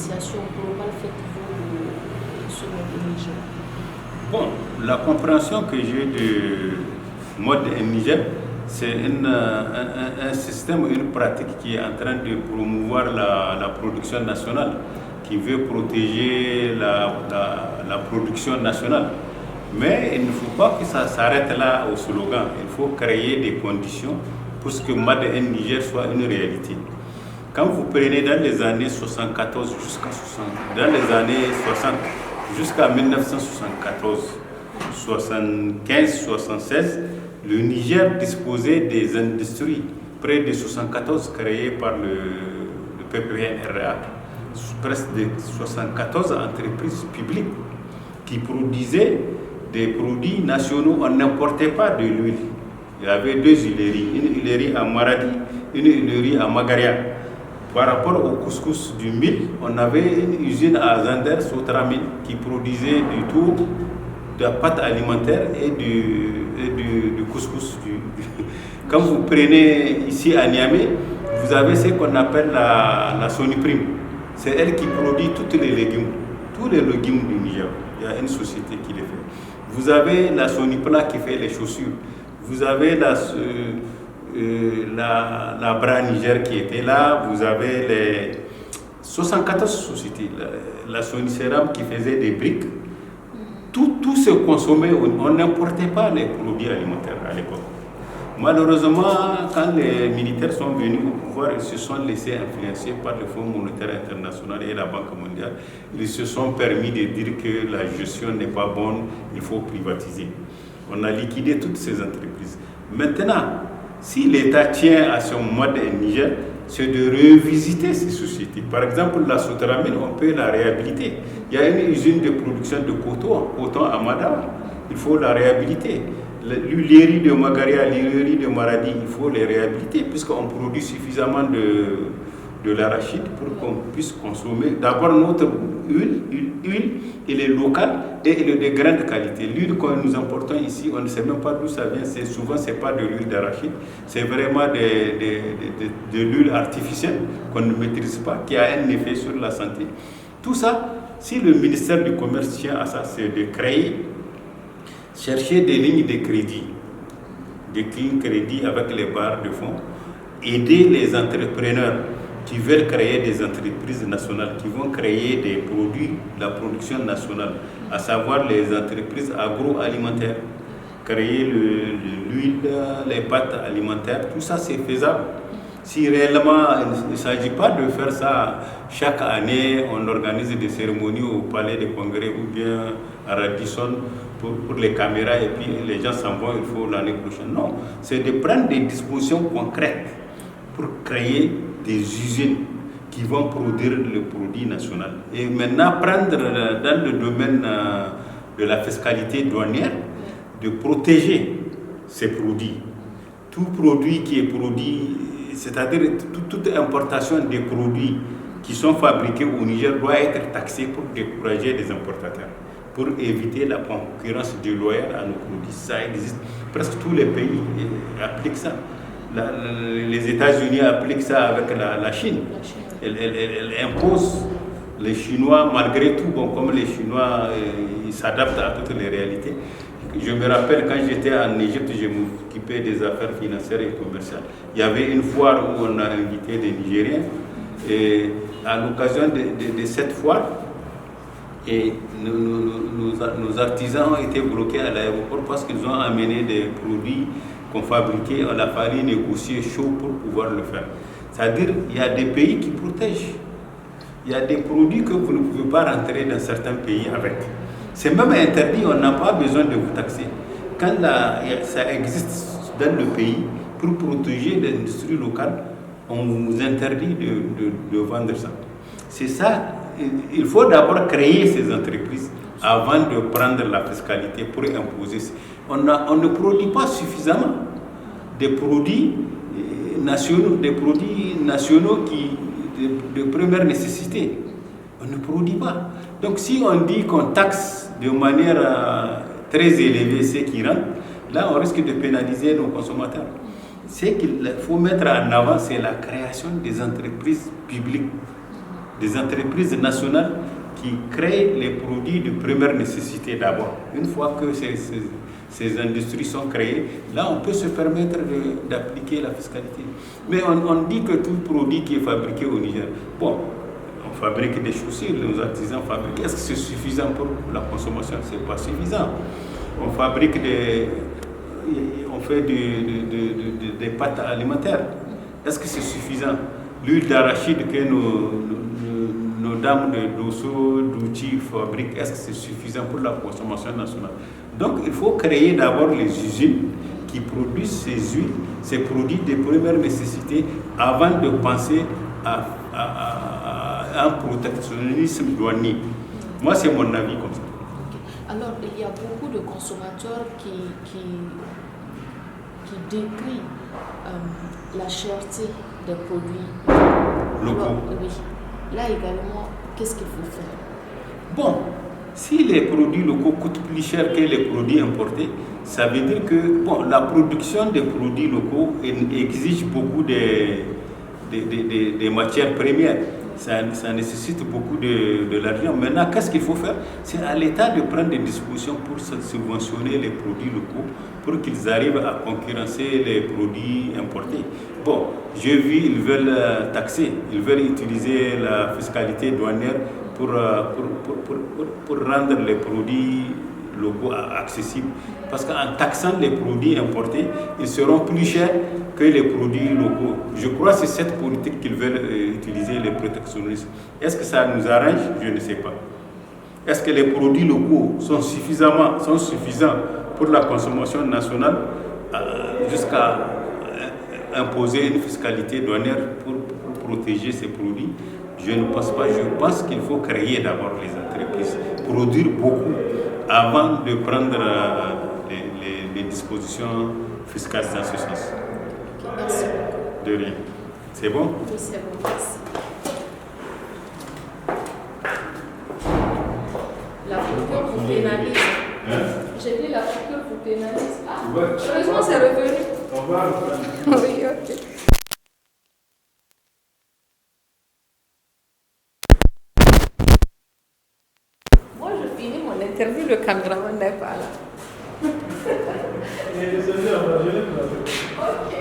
appréciation globale faites-vous de ce mode Niger? Bon, la compréhension que j'ai du mode Niger, c'est un système, une pratique qui est en train de promouvoir la production nationale, qui veut protéger la production nationale. Mais il ne faut pas que ça s'arrête là au slogan. Il faut créer des conditions pour que Made in Niger soit une réalité. Quand vous prenez dans les années 74 jusqu'à 60, dans les années 60 jusqu'à 1974, 75, 76, le Niger disposait des industries, près de 74 créées par le PPNRA, presque de 74 entreprises publiques qui produisaient des produits nationaux. On n'importait pas de l'huile. Il y avait deux huileries, une huilerie à Maradi, une huilerie à Magaria. Par rapport au couscous du mil, on avait une usine à Zander, Sotramil, qui produisait du tout, de la pâte alimentaire et du couscous. Quand vous prenez ici à Niamey, vous avez ce qu'on appelle la Soniprime. C'est elle qui produit tous les légumes du Niger. Il y a une société qui les fait. Vous avez la Sonipla qui fait les chaussures. Vous avez la Bra Niger qui était là. Vous avez les 74 sociétés. La Soniceram qui faisait des briques. Tout se consommait. On n'importait pas les produits alimentaires à l'époque. Malheureusement, quand les militaires sont venus au pouvoir, ils se sont laissés influencer par le Fonds monétaire international et la Banque mondiale. Ils se sont permis de dire que la gestion n'est pas bonne, il faut privatiser. On a liquidé toutes ces entreprises. Maintenant, si l'État tient à son mode Niger, c'est de revisiter ces sociétés. Par exemple, la Sotramine, on peut la réhabiliter. Il y a une usine de production de coton à Mada, il faut la réhabiliter. L'huilerie de Magaria, l'huilerie de Maradi, il faut les réhabiliter puisqu'on produit suffisamment de l'arachide pour qu'on puisse consommer. D'abord, notre huile, elle est locale et elle est de grande qualité. L'huile que nous importons ici, on ne sait même pas d'où ça vient. Souvent, ce n'est pas de l'huile d'arachide, c'est vraiment de l'huile artificielle qu'on ne maîtrise pas, qui a un effet sur la santé. Tout ça, si le ministère du Commerce tient à ça, c'est de chercher des lignes de crédit, avec les barres de fonds, aider les entrepreneurs qui veulent créer des entreprises nationales, qui vont créer des produits, la production nationale, à savoir les entreprises agroalimentaires, créer l'huile, les pâtes alimentaires, tout ça c'est faisable. Si réellement il ne s'agit pas de faire ça chaque année, on organise des cérémonies au palais des congrès ou bien à Radisson pour les caméras et puis les gens s'en vont, il faut l'année prochaine. Non, c'est de prendre des dispositions concrètes pour créer des usines qui vont produire le produit national. Et maintenant, prendre dans le domaine de la fiscalité douanière, de protéger ces produits. Tout produit qui est produit, c'est-à-dire toute importation des produits qui sont fabriqués au Niger doit être taxée pour décourager les importateurs, pour éviter la concurrence déloyale à nos produits. Ça existe. Presque tous les pays appliquent ça. Les États-Unis appliquent ça avec la Chine. Elle impose les Chinois, malgré tout, comme les Chinois ils s'adaptent à toutes les réalités. Je me rappelle quand j'étais en Égypte, je m'occupais des affaires financières et commerciales. Il y avait une foire où on a invité des Nigériens. Et à l'occasion de cette foire, et nos artisans ont été bloqués à l'aéroport parce qu'ils ont amené des produits qu'on fabriquait. On a fallu négocier chaud pour pouvoir le faire. C'est-à-dire qu'il y a des pays qui protègent. Il y a des produits que vous ne pouvez pas rentrer dans certains pays avec. C'est même interdit, on n'a pas besoin de vous taxer. Quand ça existe dans le pays, pour protéger l'industrie locale, on vous interdit de vendre ça. C'est ça, il faut d'abord créer ces entreprises avant de prendre la fiscalité pour imposer. On ne produit pas suffisamment des produits nationaux, de première nécessité. On ne produit pas. Donc si on dit qu'on taxe de manière très élevée ceux qui rentrent, là on risque de pénaliser nos consommateurs. Ce qu'il faut mettre en avant, c'est la création des entreprises publiques des entreprises nationales qui créent les produits de première nécessité d'abord. Une fois que ces industries sont créées, là on peut se permettre d'appliquer la fiscalité. Mais on dit que tout produit qui est fabriqué au Niger, bon, on fabrique des chaussures, nos artisans fabriquent. Est-ce que c'est suffisant pour la consommation? Ce n'est pas suffisant. On fabrique on fait des pâtes alimentaires. Est-ce que c'est suffisant? L'huile d'arachide que nos dames de Dosso, d'Outi fabriquent, est-ce que c'est suffisant pour la consommation nationale? Donc il faut créer d'abord les usines qui produisent ces huiles, ces produits de première nécessité avant de penser à un protectionnisme douanier. Moi, c'est mon avis comme ça. Okay. Alors, il y a beaucoup de consommateurs qui décrient la cherté des produits locaux. Alors, oui. Là également, qu'est-ce qu'il faut faire? Bon, si les produits locaux coûtent plus cher que les produits importés, ça veut dire que bon, la production des produits locaux exige beaucoup de matières premières. Ça nécessite beaucoup de l'argent. Maintenant, qu'est-ce qu'il faut faire? C'est à l'État de prendre des dispositions pour subventionner les produits locaux, pour qu'ils arrivent à concurrencer les produits importés. Bon, j'ai vu, ils veulent taxer, ils veulent utiliser la fiscalité douanière pour rendre les produits locaux accessibles. Parce qu'en taxant les produits importés, ils seront plus chers que les produits locaux. Je crois que c'est cette politique qu'ils veulent utiliser, les protectionnistes. Est-ce que ça nous arrange? Je ne sais pas. Est-ce que les produits locaux sont suffisants pour la consommation nationale jusqu'à imposer une fiscalité douanière pour protéger ces produits? Je ne pense pas. Je pense qu'il faut créer d'abord les entreprises, produire beaucoup avant de prendre les dispositions fiscales dans ce sens. Merci. De rien. C'est bon? Oui, c'est bon. Merci. La coupure vous pénalise. J'ai dit la coupure vous pénalise. Ah, ouais. Heureusement, c'est revenu. Au revoir. Oui, ok. Moi, je finis mon interview, le caméraman n'est pas là. Il est désolé, on va gérer pour la Ok.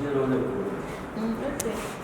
Zero level. Ok.